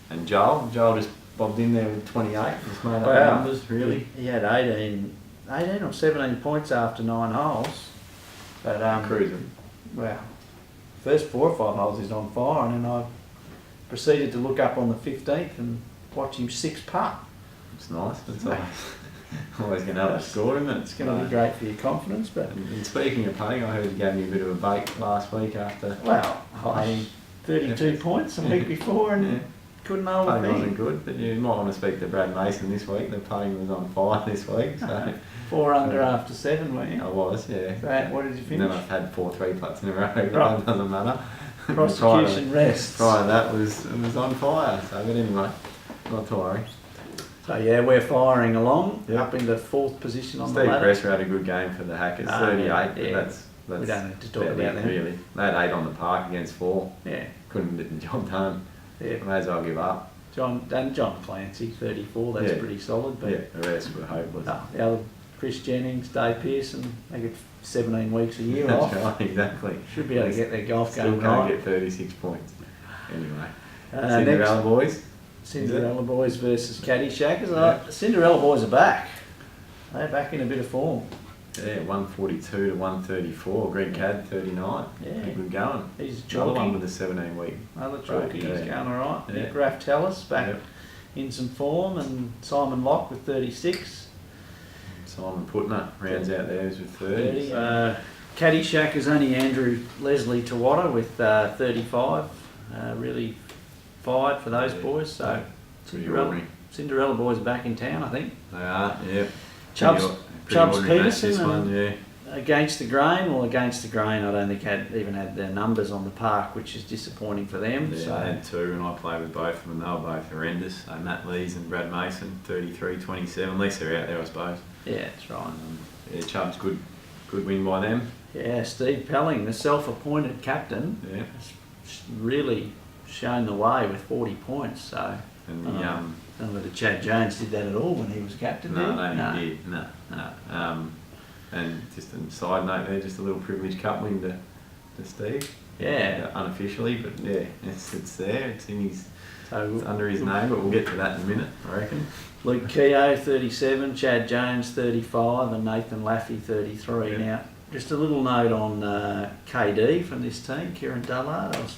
And Joel just bobbed in there with 28. Just made up Wow. numbers, really. He had 18 or 17 points after 9 holes. But Cruising. wow, first 4 or 5 holes he's on fire, and then I proceeded to look up on the 15th and watch him 6 putt. It's nice. It's always going to help the score, isn't it? It's going to be great for your confidence. But and speaking of putting, I heard you gave me a bit of a bake last week after. Well, I had 32 points a week before and couldn't hold a Putting thing. wasn't good, but you might want to speak to Brad Mason this week. The putting was on fire this week, so 4 under after 7, weren't you? I was, yeah. So what did you And finish? then I've had 4 3-putts in a row, but Right. that doesn't matter. Prosecution rests. Prior to that was on fire, so but anyway, not to worry. So yeah, we're firing along, Yep. up into 4th position on the Steve ladder. Presser had a good game for the Hackers, 38, but yeah. that's We don't need to talk about about it, them. really. They had 8 on the park against 4. Yeah, Couldn't get the job done. yeah. May as well give up. John Clancy, 34, that's Yeah. pretty solid. But Yeah, the rest were hopeless. the other, Chris Jennings, Dave Pearson, they get 17 weeks a year That's off. right, exactly. Should be able to get their golf Still game can't right. get 36 points. Anyway, Next, Cinderella boys. Cinderella Boys versus Caddy Shackers. Yeah. Cinderella Boys are back. They're back in a bit of form. Yeah, 142 to 134. Greg Cad 39. Yeah. Pretty good going. He's Another one chalky. with a 17 week. Another chalky. Yeah. He's going all right. Yeah. Nick Raftelis back Yep. in some form, and Simon Locke with 36. Simon Putner rounds out theirs with 30. 30. Caddy Shackers only Andrew Leslie Tawada with 35. Really fired for those Yeah. boys. So Pretty ordinary. Cinderella Boys back in town, I think. They are, yeah. Chubbs ordinary match, Peterson this and- one, yeah. Against the grain, I don't think even had their numbers on the park, which is disappointing for them. Yeah, So I had 2 and I played with both of them and they were both horrendous. So Matt Lees and Brad Mason, 33, 27. At least they're out there, I suppose. yeah, that's right. Yeah, Chubb's good win by them. Yeah, Steve Pelling, the self-appointed captain, Yeah. has really shown the way with 40 points. So And the, I don't know whether Chad Jones did that at all when he was captain. no, did I he? don't think he did. No. And just a side note there, just a little privileged cup win to Steve. Yeah. Unofficially, but yeah, it's there. It's in his. So It's under his name, but we'll get to that in a minute, I reckon. Luke Keogh, 37, Chad Jones, 35, and Nathan Laffey, 33. Yeah. Now, just a little note on KD from this team, Kieran Dullard. I was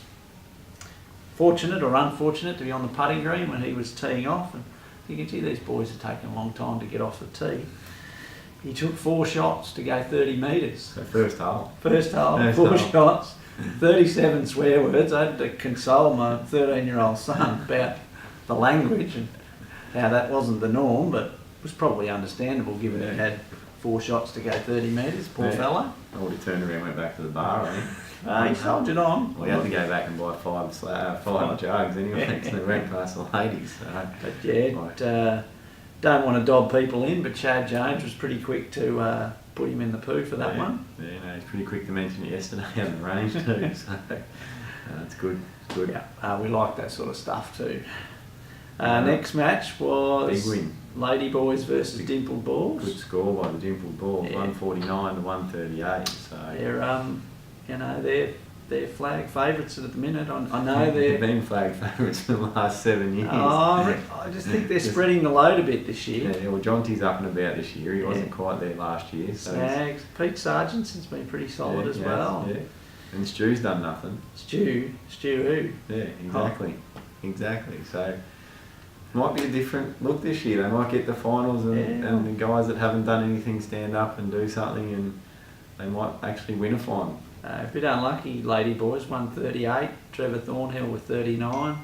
fortunate or unfortunate to be on the putting green when he was teeing off, and you can see these boys are taking a long time to get off the tee. He took 4 shots to go 30 metres. So first hole. First hole, First 4 hole. shots, 37 swear words. I had to console my 13-year-old son about the language and how that wasn't the norm, but it was probably understandable given he had 4 shots to go 30 metres, poor Yeah. fellow. I would have turned around and went back to the bar, I think. He soldiered on. Well, he had to go back and buy 5 jugs anyway, so they went past the ladies. So. But yeah, don't want to dob people in, but Chad Jones was pretty quick to put him in the poo for that Yeah. one. Yeah, no, he's pretty quick to mention it yesterday on the range too, so it's good. It's good. Yeah, we like that sort of stuff too. Yeah. Next match was Big win. Lady Boys versus Dimpled Balls. Good score by the Dimpled Balls, Yeah. 149 to 138. So They're flag favourites at the minute. I know they've they're. been flag favourites for the last 7 years. I just think they're spreading the load a bit this year. Yeah, well, Jonty's up and about this year. He wasn't quite there last year. So Snags. Pete Sargent's been pretty solid as well. Yeah. And Stu's done nothing. Stu who? Yeah, exactly. So might be a different look this year. They might get the finals and the guys that haven't done anything stand up and do something, and they might actually win a final. A bit unlucky, Lady Boys, 138. Trevor Thornhill with 39.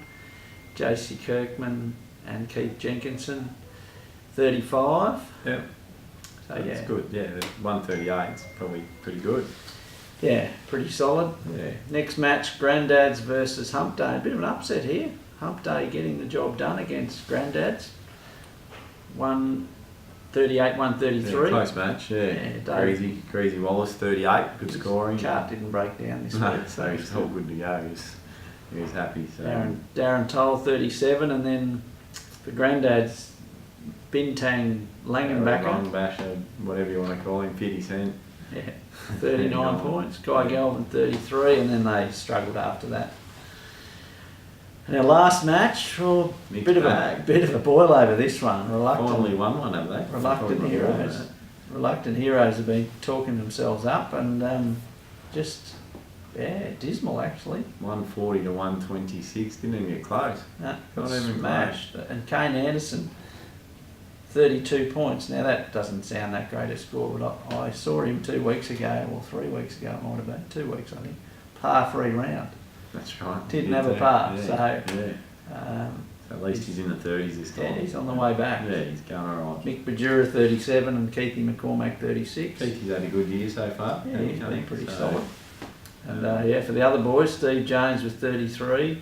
JC Kirkman and Keith Jenkinson, 35. Yeah. So That's good. Yeah, 138 is probably pretty good. Yeah, pretty solid. Yeah. Next match, Granddads versus Hump Day. A bit of an upset here. Hump Day getting the job done against Granddads. 138, 133. Yeah, close match, Dave. Greasy Wallace, 38, good scoring. Chart didn't break down this No, week. so he's all good to go. He was happy. So. Darren Toll, 37, and then the Granddads, Bintang Langenbacker. Langenbacher, whatever you want to call him, 50 cent. Yeah, 39 points. Guy Galvin, 33, and then they struggled after that. And our last match, oh, Mixed bit of a boil over this one. Finally won one, have they? Reluctant heroes. Reluctant heroes have been talking themselves up and just dismal actually. 140 to 126, didn't even get close. Nah, Not even smashed. And Kane Anderson, 32 points. Now that doesn't sound that great a score, but I saw him 2 weeks ago, or 3 weeks ago it might have been, 2 weeks I think. Par 3 round. That's right. Didn't have a par, yeah, so yeah. So at least he's in the 30s this time. Yeah, he's on the way back. Yeah, he's going alright. Nick Bajura 37 and Keithy McCormack 36. Keithy's had a good year so far. Yeah, he's been pretty so, solid. And for the other boys, Steve Jones was 33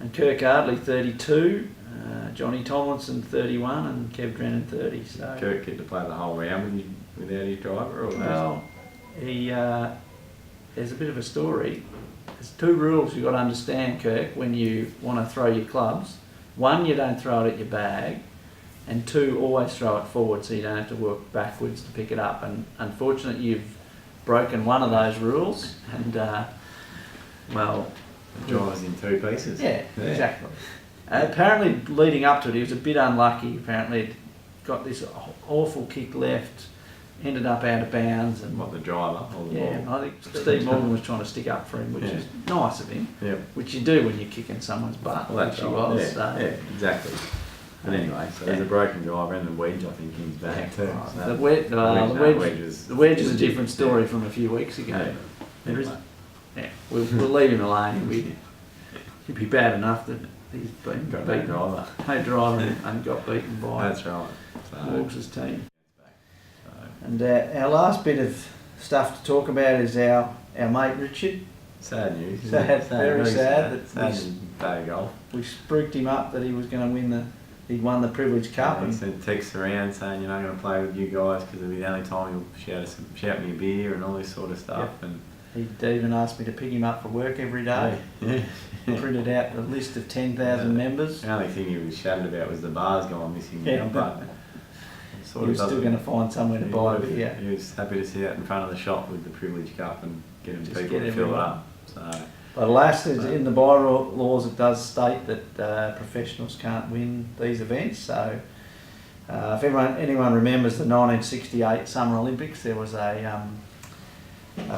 and Kirk Ardley 32, Johnny Tomlinson 31 and Kev Drennan 30. So Kirk get to play the whole round without his driver? Or well, there's a bit of a story. There's 2 rules you've got to understand, Kirk, when you want to throw your clubs. 1, you don't throw it at your bag, and 2, always throw it forward so you don't have to work backwards to pick it up. And unfortunately, you've broken one of those rules, and the driver's in 2 pieces. Yeah, exactly. Apparently, leading up to it, he was a bit unlucky. Apparently, it got this awful kick left, ended up out of bounds, and What, the driver or the yeah, ball? I think Steve Morgan was trying to stick up for him, which is nice of him. Yeah. Which you do when you're kicking someone's butt, Well, that's which he right. was. Yeah, So. yeah, exactly. But anyway, so there's a broken driver and the wedge, I think, in his back too. So The wedge is a different story from a few weeks ago. Yeah. There is, we'll leave him alone. He'd be bad enough that he's been Got beaten. no driver. No driver and got beaten by That's right. So, Hawks' team. so, And our last bit of stuff to talk about is our mate Richard. sad news. isn't Sad, it? very sad that Sad we- in day of golf. We spooked him up that he was going to win he'd won the Privilege Cup. He And sent texts around saying you're not going to play with you guys because it'll be the only time he'll shout me a beer and all this sort of stuff. Yep. And he'd even asked me to pick him up for work every day. yeah. Printed out a list of 10,000 members. The only thing he was shattered about was the bars going missing. Yeah. But He was still going to find somewhere to buy a beer. He was happy to sit out in front of the shop with the Privilege Cup and get him Just people get to fill it everyone. up. So But alas, in the bylaws it does state that professionals can't win these events. So if anyone remembers the 1968 Summer Olympics, there was a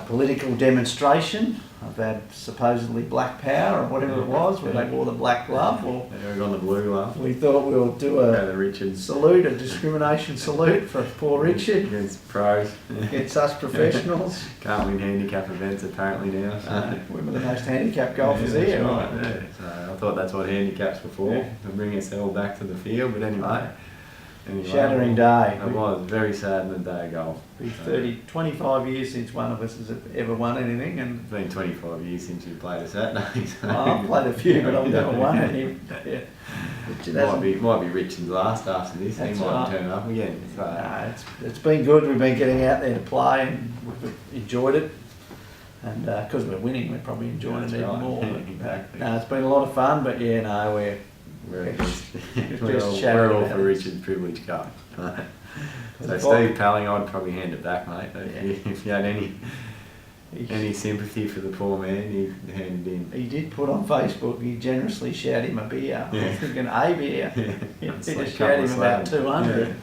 political demonstration about supposedly black power or whatever it was, where they wore the black glove. Well, they were on the blue glove. we thought we'll do The Richards salute, a discrimination salute for poor Richard against pros. against us professionals. Can't win handicap events apparently now. So. We were the most handicapped golfers Yeah, here. that's right, yeah. So I thought that's what handicaps were for, to bring us all back to the field. But anyway, Shattering day. It was very sad in the day of golf. It's 25 years since one of us has ever won anything, and It's been 25 years since you played a Saturday. So. I've played a few, but I've never won any. Yeah. Might be Richard's last after this. He That's might right. turn up again. So. No, it's been good. We've been getting out there to play, and we've enjoyed it. And because we're winning, we're probably enjoying That's it even right. more. Exactly. No, it's been a lot of fun, but yeah, no, we're We're just we're all about for it. Richard's Privilege Cup. So If Steve Pelling, I'd probably hand it back, mate. Yeah. If you had any sympathy for the poor man, he'd hand it in. He did put on Facebook, he generously shared him a beer. I was thinking, a beer? He It's like just a shared couple him of about slabs. 200. Yeah,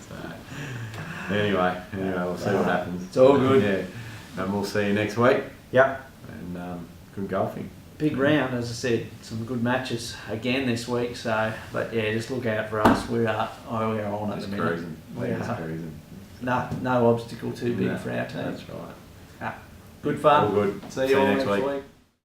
so, anyway, we'll see what happens. It's all good. Yeah, and we'll see you next week. Yep. And good golfing. Big round, as I said, some good matches again this week. So, but yeah, just look out for us. We are on at Just the minute. cruising. We Just are. cruising. No obstacle too big No, for our team. That's right. Good fun. All good. See you all next week.